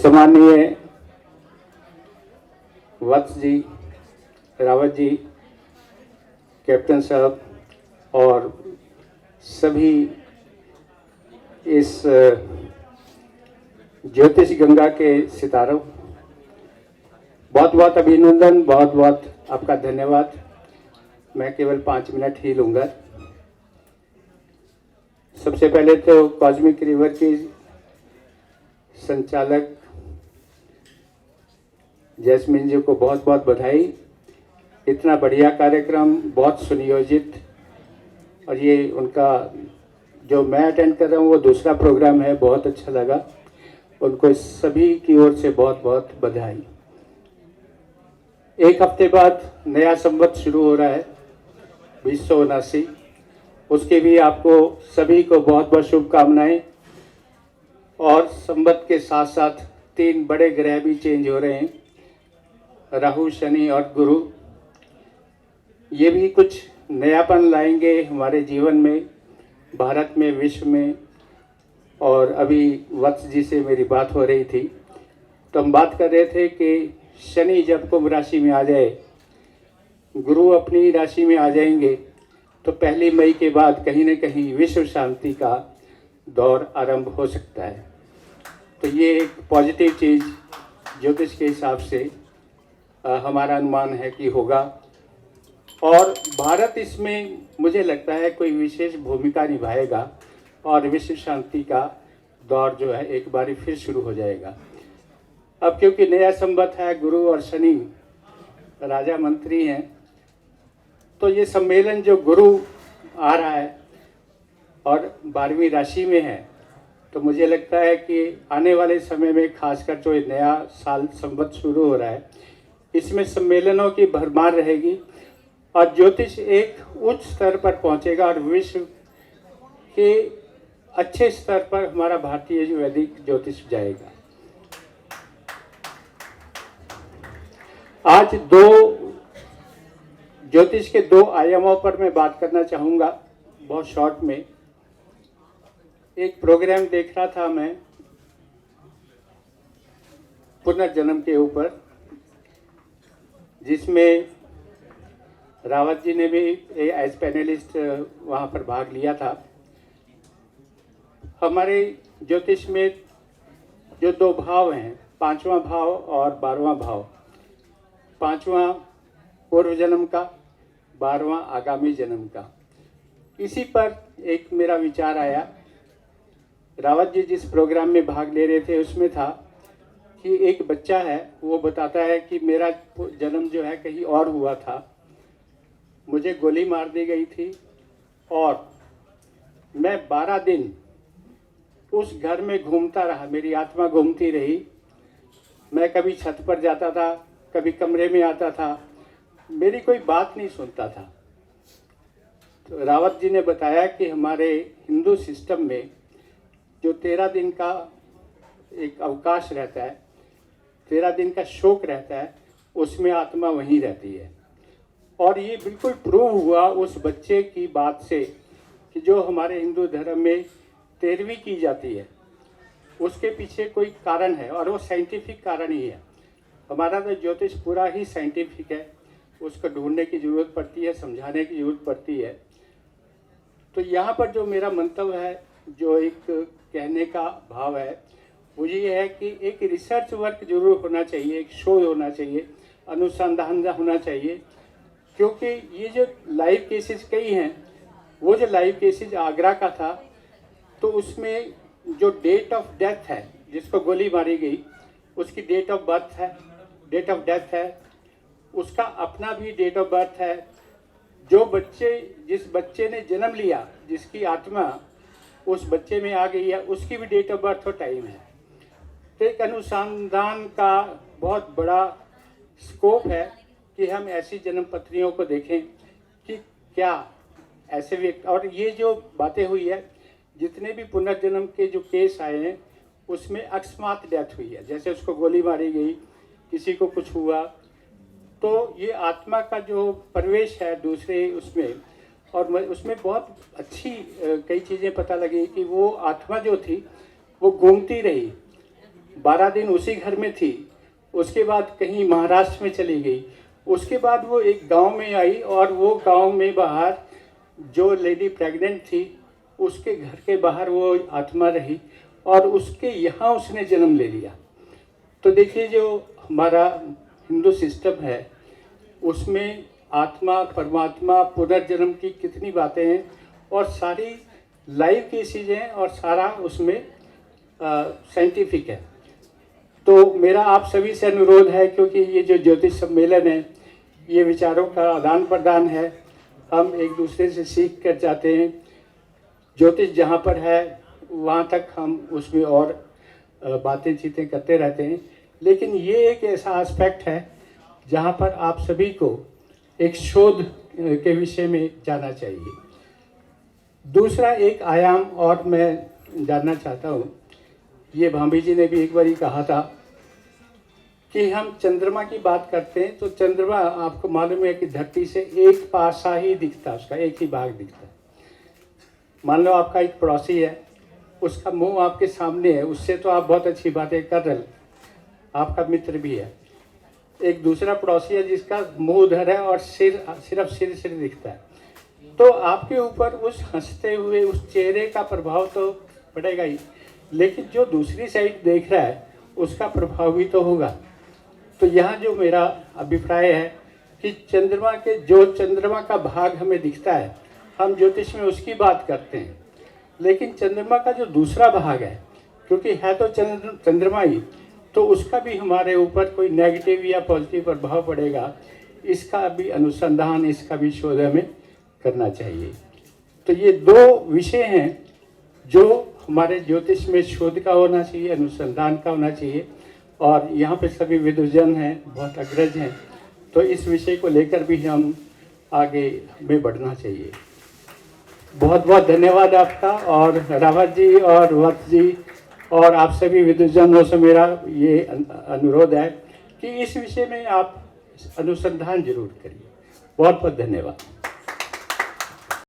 सम्माननीय वत्स जी, रावत जी, कैप्टन साहब और सभी इस ज्योतिष गंगा के सितारों, बहुत बहुत अभिनंदन, बहुत बहुत आपका धन्यवाद। मैं केवल 5 मिनट ही लूँगा। सबसे पहले तो कॉस्मिक रिवर की संचालक जैस्मिन जी को बहुत बहुत बधाई। इतना बढ़िया कार्यक्रम, बहुत सुनियोजित, और ये उनका जो मैं अटेंड कर रहा हूँ वो दूसरा प्रोग्राम है, बहुत अच्छा लगा। उनको सभी की ओर से बहुत बहुत बधाई। एक हफ्ते बाद नया संवत शुरू हो रहा है 2079, उसके भी आपको सभी को बहुत बहुत शुभकामनाएं। और संवत के साथ साथ 3 बड़े ग्रह भी चेंज हो रहे हैं, राहु, शनि और गुरु। ये भी कुछ नयापन लाएंगे हमारे जीवन में, भारत में, विश्व में। और अभी वत्स जी से मेरी बात हो रही थी तो हम बात कर रहे थे कि शनि जब कुंभ राशि में आ जाए, गुरु अपनी राशि में आ जाएंगे, तो 1 मई के बाद कहीं न कहीं विश्व शांति का दौर आरंभ हो सकता है। तो ये एक पॉजिटिव चीज़ ज्योतिष के हिसाब से हमारा अनुमान है कि होगा। और भारत इसमें मुझे लगता है कोई विशेष भूमिका निभाएगा और विश्व शांति का दौर जो है एक बार फिर शुरू हो जाएगा। अब क्योंकि नया संवत है, गुरु और शनि राजा मंत्री हैं, तो ये सम्मेलन जो गुरु आ रहा है और 12वीं राशि में है, तो मुझे लगता है कि आने वाले समय में खासकर जो नया साल संवत शुरू हो रहा है, इसमें सम्मेलनों की भरमार रहेगी और ज्योतिष एक उच्च स्तर पर पहुंचेगा और विश्व के अच्छे स्तर पर हमारा भारतीय जो वैदिक ज्योतिष जाएगा। आज ज्योतिष के 2 आयामों पर मैं बात करना चाहूँगा, बहुत शॉर्ट में। एक प्रोग्राम देख रहा था मैं पुनर्जन्म के ऊपर, जिसमें रावत जी ने भी एज पैनलिस्ट वहाँ पर भाग लिया था। हमारे ज्योतिष में जो 2 भाव हैं, 5वां भाव और 12वां भाव, 5वां पूर्व जन्म का, 12वां आगामी जन्म का। इसी पर एक मेरा विचार आया। रावत जी जिस प्रोग्राम में भाग ले रहे थे उसमें था कि एक बच्चा है, वो बताता है कि मेरा जन्म जो है कहीं और हुआ था, मुझे गोली मार दी गई थी और मैं 12 दिन उस घर में घूमता रहा, मेरी आत्मा घूमती रही। मैं कभी छत पर जाता था, कभी कमरे में आता था, मेरी कोई बात नहीं सुनता था। तो रावत जी ने बताया कि हमारे हिंदू सिस्टम में जो 13 दिन का एक अवकाश रहता है, 13 दिन का शोक रहता है, उसमें आत्मा वहीं रहती है। और ये बिल्कुल प्रूव हुआ उस बच्चे की बात से कि जो हमारे हिंदू धर्म में 13वीं की जाती है, उसके पीछे कोई कारण है और वो साइंटिफिक कारण ही है। हमारा तो ज्योतिष पूरा ही साइंटिफिक है, उसको ढूंढने की ज़रूरत पड़ती है, समझाने की ज़रूरत पड़ती है। तो यहाँ पर जो मेरा मंतव्य है, जो एक कहने का भाव है, वो ये है कि एक रिसर्च वर्क जरूर होना चाहिए, एक शोध होना चाहिए, अनुसंधान होना चाहिए। क्योंकि ये जो लाइव केसेस कई हैं, वो जो लाइव केसेस आगरा का था, तो उसमें जो डेट ऑफ डेथ है, जिसको गोली मारी गई, उसकी डेट ऑफ बर्थ है, डेट ऑफ डेथ है, उसका अपना भी डेट ऑफ बर्थ है। जिस बच्चे ने जन्म लिया, जिसकी आत्मा उस बच्चे में आ गई है, उसकी भी डेट ऑफ बर्थ और टाइम है। तो एक अनुसंधान का बहुत बड़ा स्कोप है कि हम ऐसी जन्म पत्रियों को देखें कि क्या ऐसे व्यक्ति, और ये जो बातें हुई है, जितने भी पुनर्जन्म के जो केस आए हैं, उसमें अकस्मात डेथ हुई है, जैसे उसको गोली मारी गई, किसी को कुछ हुआ। तो ये आत्मा का जो प्रवेश है दूसरे उसमें, और उसमें बहुत अच्छी कई चीज़ें पता लगी कि वो आत्मा जो थी वो घूमती रही 12 दिन उसी घर में थी, उसके बाद कहीं महाराष्ट्र में चली गई, उसके बाद वो एक गांव में आई और वो गांव में बाहर जो लेडी प्रेग्नेंट थी उसके घर के बाहर वो आत्मा रही और उसके यहाँ उसने जन्म ले लिया। तो देखिए जो हमारा हिंदू सिस्टम है उसमें आत्मा, परमात्मा, पुनर्जन्म की कितनी बातें हैं और सारी लाइव की चीज़ें हैं और सारा उसमें साइंटिफिक है। तो मेरा आप सभी से अनुरोध है, क्योंकि ये जो ज्योतिष सम्मेलन है ये विचारों का आदान प्रदान है, हम एक दूसरे से सीख कर जाते हैं। ज्योतिष जहाँ पर है वहाँ तक हम उसमें और बातें चीतें करते रहते हैं, लेकिन ये एक ऐसा एस्पेक्ट है जहाँ पर आप सभी को एक शोध के विषय में जानना चाहिए। दूसरा एक आयाम और मैं जानना चाहता हूँ, ये भाभी जी ने भी एक बार कहा था कि हम चंद्रमा की बात करते हैं तो चंद्रमा आपको मालूम है कि धरती से एक पासा ही दिखता है, उसका एक ही भाग दिखता है। मान लो आपका एक पड़ोसी है, उसका मुंह आपके सामने है, उससे तो आप बहुत अच्छी बातें कर रहे, आपका मित्र भी है। एक दूसरा पड़ोसी है जिसका मुंह उधर है और सिर्फ सिर दिखता है, तो आपके ऊपर उस हंसते हुए उस चेहरे का प्रभाव तो पड़ेगा ही, लेकिन जो दूसरी साइड देख रहा है उसका प्रभाव भी तो होगा। तो यहाँ जो मेरा अभिप्राय है कि चंद्रमा का भाग हमें दिखता है, हम ज्योतिष में उसकी बात करते हैं, लेकिन चंद्रमा का जो दूसरा भाग है, क्योंकि है तो चंद्रमा ही, तो उसका भी हमारे ऊपर कोई नेगेटिव या पॉजिटिव प्रभाव पड़ेगा, इसका भी अनुसंधान, इसका भी शोध हमें करना चाहिए। तो ये दो विषय हैं जो हमारे ज्योतिष में शोध का होना चाहिए, अनुसंधान का होना चाहिए, और यहाँ पे सभी विद्वजन हैं, बहुत अग्रज हैं, तो इस विषय को लेकर भी हम आगे हमें बढ़ना चाहिए। बहुत बहुत धन्यवाद आपका, और रावत जी और वत्स जी और आप सभी विद्वजनों से मेरा ये अनुरोध है कि इस विषय में आप अनुसंधान जरूर करिए। बहुत बहुत धन्यवाद।